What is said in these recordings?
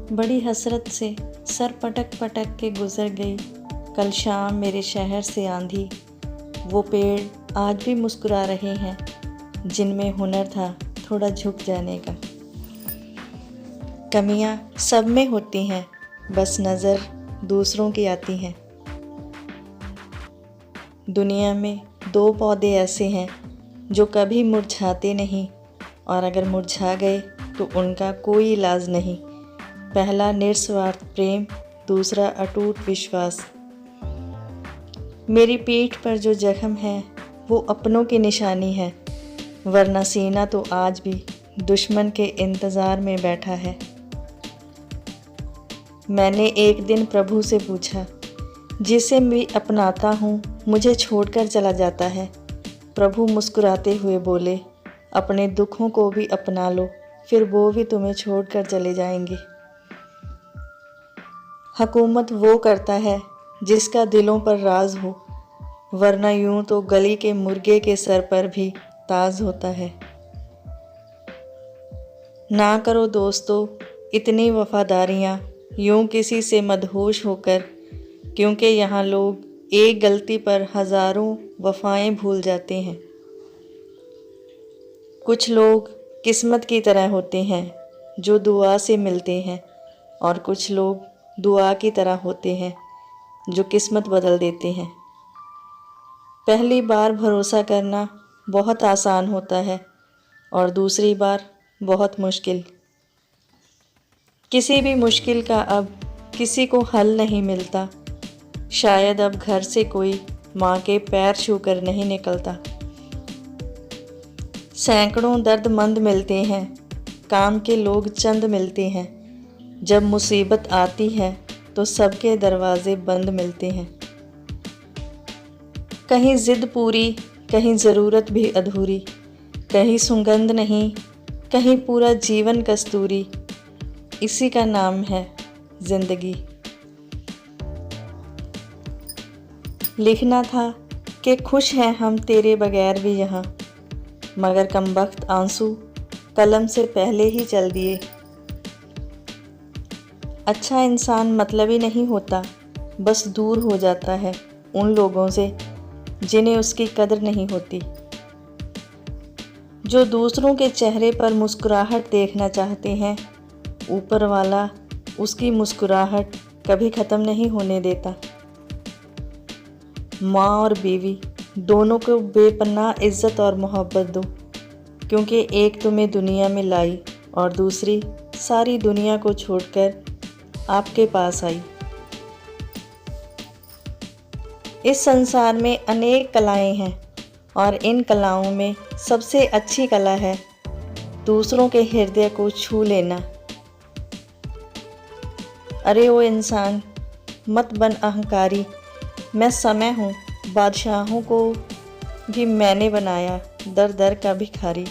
बड़ी हसरत से सर पटक पटक के गुजर गई कल शाम मेरे शहर से आंधी। वो पेड़ आज भी मुस्कुरा रहे हैं जिनमें हुनर था थोड़ा झुक जाने का। कमियां सब में होती हैं, बस नज़र दूसरों की आती हैं। दुनिया में दो पौधे ऐसे हैं जो कभी मुरझाते नहीं, और अगर मुरझा गए तो उनका कोई इलाज नहीं। पहला निस्वार्थ प्रेम, दूसरा अटूट विश्वास। मेरी पीठ पर जो जख्म है वो अपनों की निशानी है, वरना सीना तो आज भी दुश्मन के इंतज़ार में बैठा है। मैंने एक दिन प्रभु से पूछा, जिसे मैं अपनाता हूँ मुझे छोड़कर चला जाता है। प्रभु मुस्कुराते हुए बोले, अपने दुखों को भी अपना लो, फिर वो भी तुम्हें छोड़कर चले जाएंगे। हुकूमत वो करता है जिसका दिलों पर राज हो, वरना यूं तो गली के मुर्गे के सर पर भी ताज होता है। ना करो दोस्तों इतनी वफादारियाँ यूं किसी से मदहोश होकर, क्योंकि यहाँ लोग एक गलती पर हज़ारों वफ़ाएं भूल जाते हैं। कुछ लोग किस्मत की तरह होते हैं जो दुआ से मिलते हैं, और कुछ लोग दुआ की तरह होते हैं जो किस्मत बदल देते हैं। पहली बार भरोसा करना बहुत आसान होता है और दूसरी बार बहुत मुश्किल। किसी भी मुश्किल का अब किसी को हल नहीं मिलता। शायद अब घर से कोई माँ के पैर छूकर नहीं निकलता। सैकड़ों दर्दमंद मिलते हैं, काम के लोग चंद मिलते हैं। जब मुसीबत आती है तो सबके दरवाजे बंद मिलते हैं। कहीं ज़िद पूरी, कहीं ज़रूरत भी अधूरी, कहीं सुगंध नहीं, कहीं पूरा जीवन कस्तूरी। इसी का नाम है ज़िंदगी। लिखना था कि खुश हैं हम तेरे बगैर भी यहाँ, मगर कमबख्त आंसू कलम से पहले ही चल दिए। अच्छा इंसान मतलबी नहीं होता, बस दूर हो जाता है उन लोगों से जिन्हें उसकी कदर नहीं होती। जो दूसरों के चेहरे पर मुस्कुराहट देखना चाहते हैं, ऊपर वाला उसकी मुस्कुराहट कभी ख़त्म नहीं होने देता। माँ और बीवी दोनों को बेपनाह इज़्ज़त और मोहब्बत दो, क्योंकि एक तुम्हें दुनिया में लाई और दूसरी सारी दुनिया को छोड़कर आपके पास आई। इस संसार में अनेक कलाएं हैं, और इन कलाओं में सबसे अच्छी कला है दूसरों के हृदय को छू लेना। अरे ओ इंसान, मत बन अहंकारी। मैं समय हूँ, बादशाहों को भी मैंने बनाया, दर दर का भिखारी।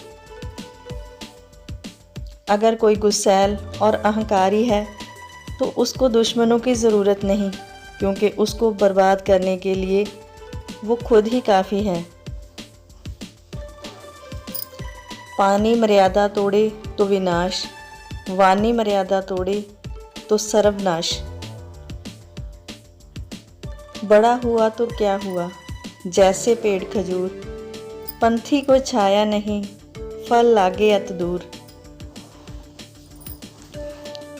अगर कोई गुस्सैल और अहंकारी है तो उसको दुश्मनों की ज़रूरत नहीं, क्योंकि उसको बर्बाद करने के लिए वो खुद ही काफ़ी है। पानी मर्यादा तोड़े तो विनाश, वाणी मर्यादा तोड़े तो सर्वनाश। बड़ा हुआ तो क्या हुआ, जैसे पेड़ खजूर, पंथी को छाया नहीं, फल लागे अत दूर।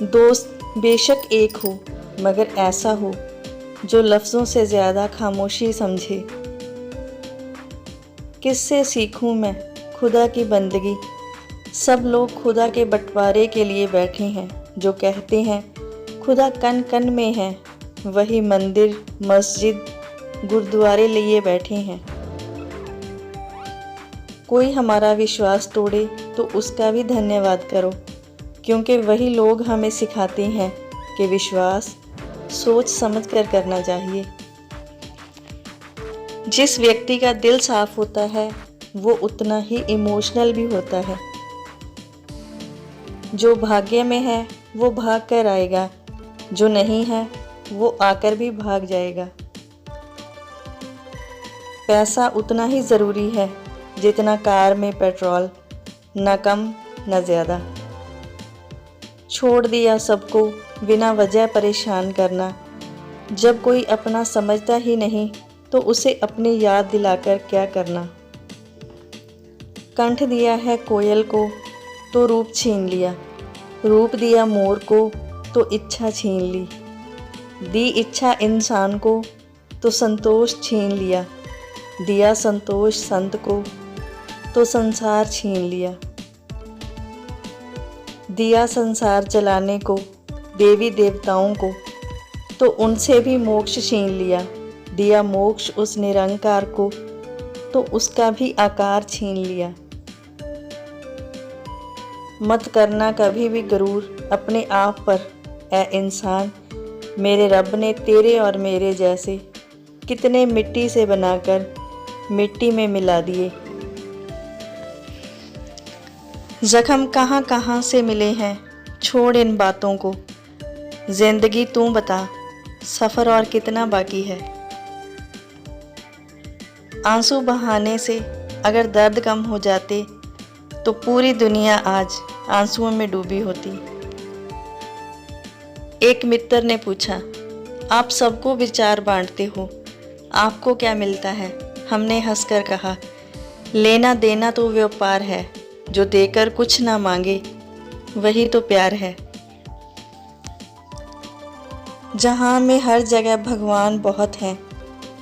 दोस्त बेशक एक हो, मगर ऐसा हो जो लफ्ज़ों से ज़्यादा खामोशी समझे। किससे सीखूं मैं खुदा की बंदगी। सब लोग खुदा के बंटवारे के लिए बैठे हैं। जो कहते हैं खुदा कन कन में है, वही मंदिर, मस्जिद, गुरुद्वारे लिए बैठे हैं। कोई हमारा विश्वास तोड़े तो उसका भी धन्यवाद करो, क्योंकि वही लोग हमें सिखाते हैं कि विश्वास सोच समझ कर करना चाहिए। जिस व्यक्ति का दिल साफ होता है वो उतना ही इमोशनल भी होता है। जो भाग्य में है वो भाग कर आएगा, जो नहीं है वो आकर भी भाग जाएगा। पैसा उतना ही ज़रूरी है जितना कार में पेट्रोल, न कम न ज़्यादा। छोड़ दिया सबको बिना वजह परेशान करना। जब कोई अपना समझता ही नहीं तो उसे अपनी याद दिलाकर क्या करना। कंठ दिया है कोयल को तो रूप छीन लिया, रूप दिया मोर को तो इच्छा छीन ली, दी इच्छा इंसान को तो संतोष छीन लिया, दिया संतोष संत को तो संसार छीन लिया। दिया संसार चलाने को देवी देवताओं को तो उनसे भी मोक्ष छीन लिया, दिया मोक्ष उस निरंकार को तो उसका भी आकार छीन लिया। मत करना कभी भी गरूर अपने आप पर ऐ इंसान, मेरे रब ने तेरे और मेरे जैसे कितने मिट्टी से बनाकर मिट्टी में मिला दिए। जख्म कहाँ कहाँ से मिले हैं, छोड़ इन बातों को, जिंदगी तू बता सफ़र और कितना बाकी है। आंसू बहाने से अगर दर्द कम हो जाते तो पूरी दुनिया आज आंसुओं में डूबी होती। एक मित्र ने पूछा, आप सबको विचार बांटते हो, आपको क्या मिलता है? हमने हंसकर कहा, लेना देना तो व्यापार है, जो देकर कुछ ना मांगे वही तो प्यार है। जहाँ में हर जगह भगवान बहुत हैं,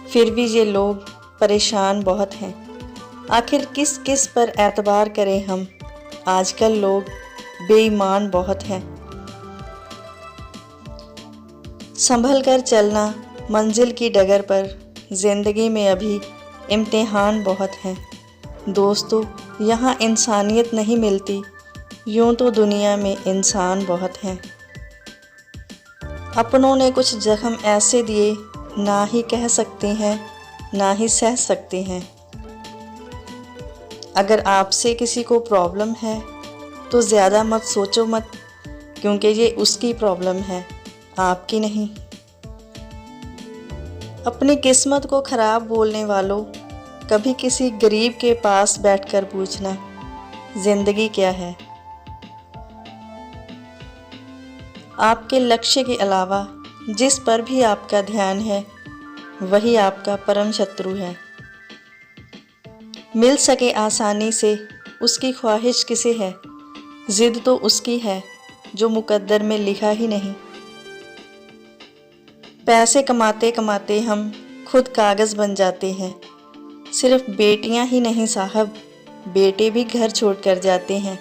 फिर भी ये लोग परेशान बहुत हैं। आखिर किस किस पर एतबार करें हम, आजकल लोग बेईमान बहुत हैं। संभल कर चलना मंजिल की डगर पर, ज़िंदगी में अभी इम्तिहान बहुत हैं। दोस्तों, यहाँ इंसानियत नहीं मिलती, यूँ तो दुनिया में इंसान बहुत हैं। अपनों ने कुछ जख्म ऐसे दिए, ना ही कह सकते हैं ना ही सह सकते हैं। अगर आपसे किसी को प्रॉब्लम है तो ज़्यादा मत सोचो मत, क्योंकि ये उसकी प्रॉब्लम है, आपकी नहीं। अपनी किस्मत को ख़राब बोलने वालों, कभी किसी गरीब के पास बैठकर पूछना ज़िंदगी क्या है। आपके लक्ष्य के अलावा जिस पर भी आपका ध्यान है वही आपका परम शत्रु है। मिल सके आसानी से उसकी ख्वाहिश किसे है, जिद तो उसकी है जो मुकद्दर में लिखा ही नहीं। पैसे कमाते कमाते हम खुद कागज़ बन जाते हैं। सिर्फ बेटियां ही नहीं साहब, बेटे भी घर छोड़कर जाते हैं।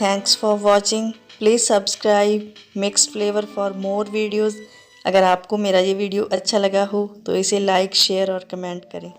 Thanks for watching. Please subscribe mixed flavour for more videos. अगर आपको मेरा ये वीडियो अच्छा लगा हो तो इसे लाइक शेयर और कमेंट करें।